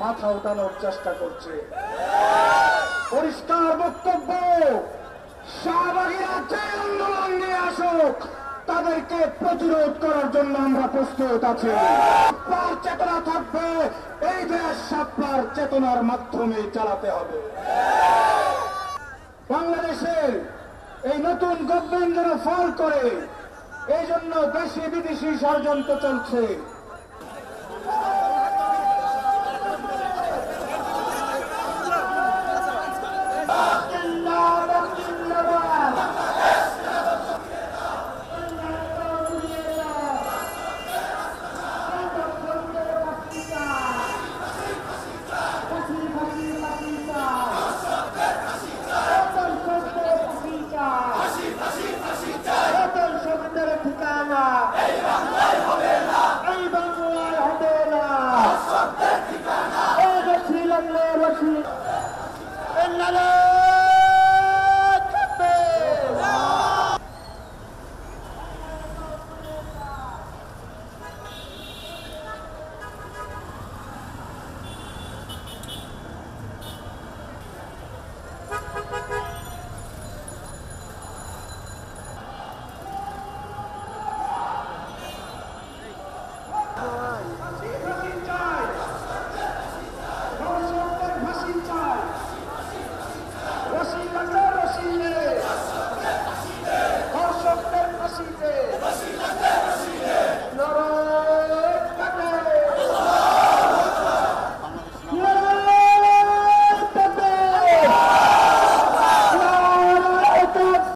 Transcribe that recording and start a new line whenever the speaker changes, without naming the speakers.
মাথা উঠানোর চেষ্টা করছে। পরিষ্কার বক্তব্য, শাহবাগীরা যে আন্দোলন নিয়ে আসুক তাদেরকে প্রতিরোধ করার জন্য আমরা প্রস্তুত আছি। চেতনা থাকবে, এই দেশ সাতবার চেতনার মাধ্যমে চালাতে হবে। বাংলাদেশের এই নতুন গভর্নমেন্ট যেন ফল করে, এই জন্য দেশি বিদেশি ষড়যন্ত্র চলছে। ঠিকানা